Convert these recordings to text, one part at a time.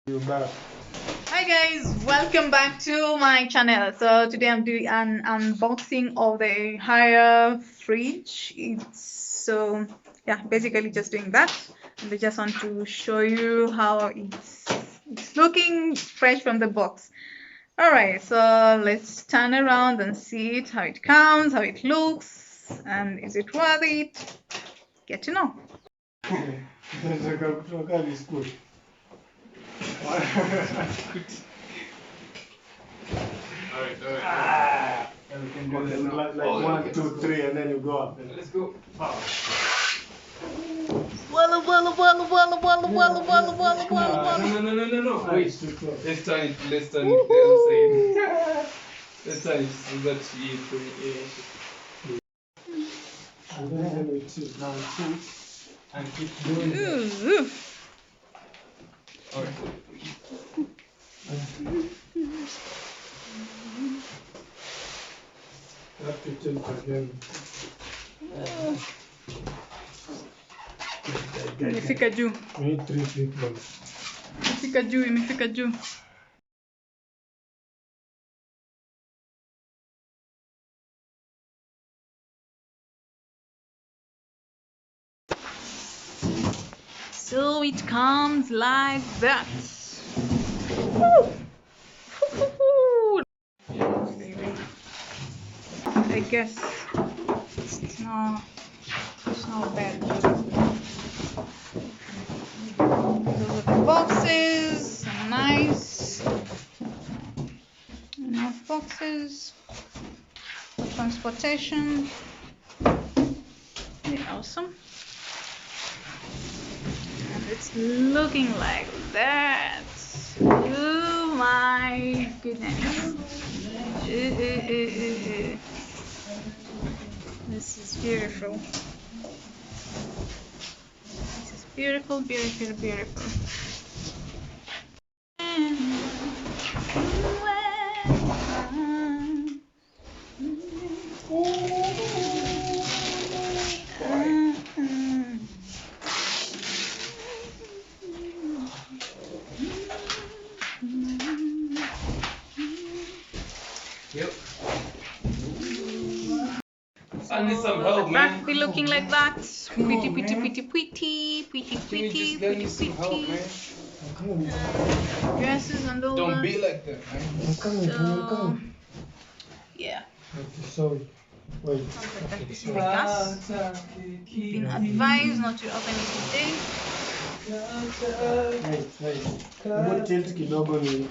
Hi guys, welcome back to my channel. So today I'm doing an unboxing of the HAIER fridge. Basically just doing that, and I just want to show you how it's looking fresh from the box. All right, so let's turn around and see it, how it comes, how it looks, and is it worth it? Get to know. Alright. We can do this now. Like 1, 2, 3, and then you go up. Let's go. Walla. No. Wait. Let's turn it the other side. Let's turn it so that And then we sit down and keep doing that. Ooh. Alright. You have to tilt again. Imefika juu. We need 3 people. Imefika juu. So it comes like that. Woo! I guess it's not bad. Those are the boxes, some nice enough boxes for transportation. Very awesome. And it's looking like that. Oh my goodness. This is beautiful. This is beautiful. Yep. I need some help, The man. back be looking like that. Pretty. Can you just lend me some help, man? Dresses and all Don't that. be like that, man. I'm coming. So, yeah. Sorry. Wait. This is the gas. Been advised not to open it today. Wait. Hebu tilt kidogo ni.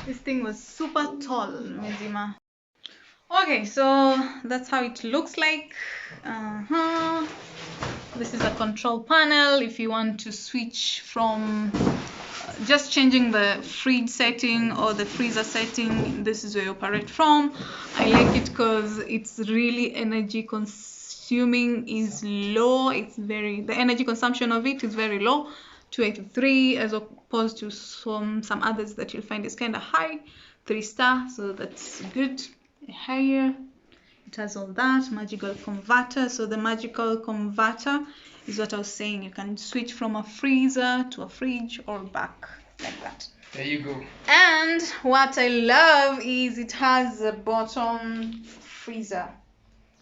This thing was super tall, Mezima. Okay, so that's how it looks like. This is a control panel. If you want to switch from just changing the fridge setting or the freezer setting, this is where you operate from. I like it because it's really energy consuming is low. The energy consumption of it is very low, 283, as opposed to some others that you'll find is kind of high, 3-star. So that's good. Higher. It has all that magical converter. So the magical converter is what I was saying. You can switch from a freezer to a fridge or back like that. There you go. And what I love is it has a bottom freezer.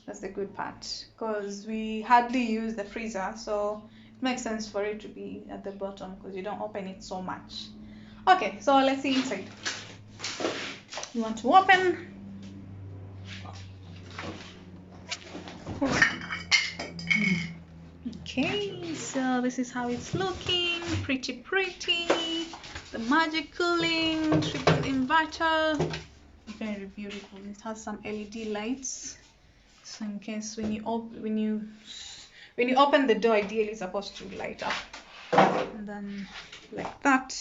That's the good part, because we hardly use the freezer, so it makes sense for it to be at the bottom because you don't open it so much. Okay, so let's see inside. You want to open? Okay, so this is how it's looking. Pretty. The magical link, triple inverter. Very beautiful. It has some LED lights, so in case when you open the door, ideally it's supposed to light up. And then like that.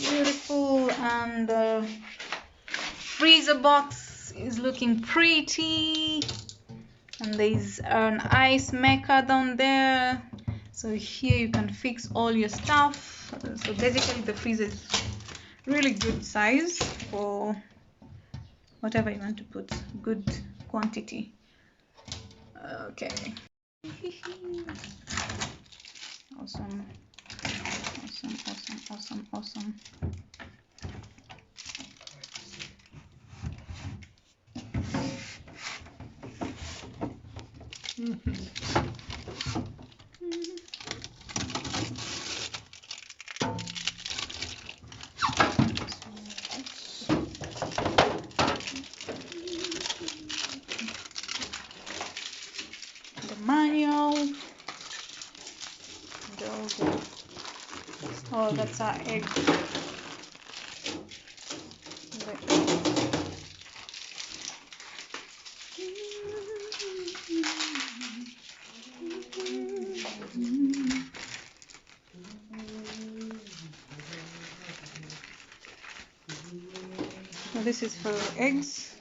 Beautiful. and the freezer box is looking pretty, and there's an ice maker down there. So here you can fix all your stuff. So basically the freezer is really good size for whatever you want to put, good quantity. Okay. Awesome. Awesome. The manual. Oh, that's our egg. So this is for eggs.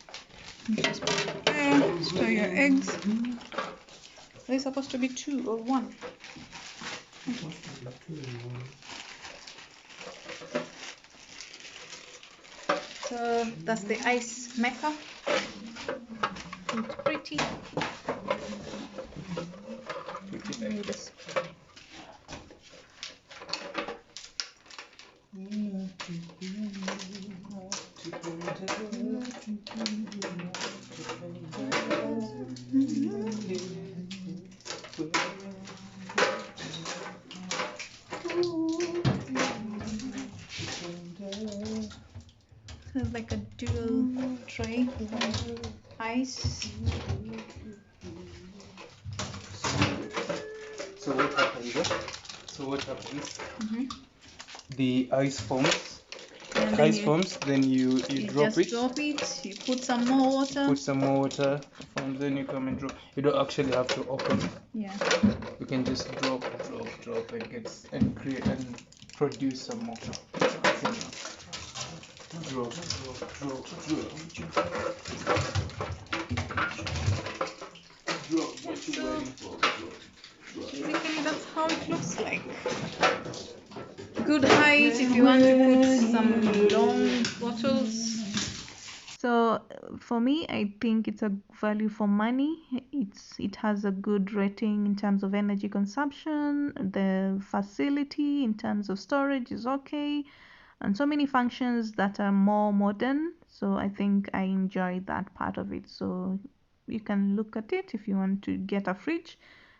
Just put it there. Store your eggs. Are they supposed to be 2 or 1? So that's the ice maker. It's pretty. This. So it's like a dual tray of ice. So what happens? The ice forms. Then you drop it. Drop it. You put some more water. And then you come and drop. You don't actually have to open. Yeah. You can just drop and create and produce some more. Drop. What you waiting for? Basically, that's how it looks like. Good height if you want to put some long bottles. So for me, I think it's a value for money. It has a good rating in terms of energy consumption. The facility in terms of storage is okay, and so many functions that are more modern. So I think I enjoy that part of it. So you can look at it if you want to get a fridge.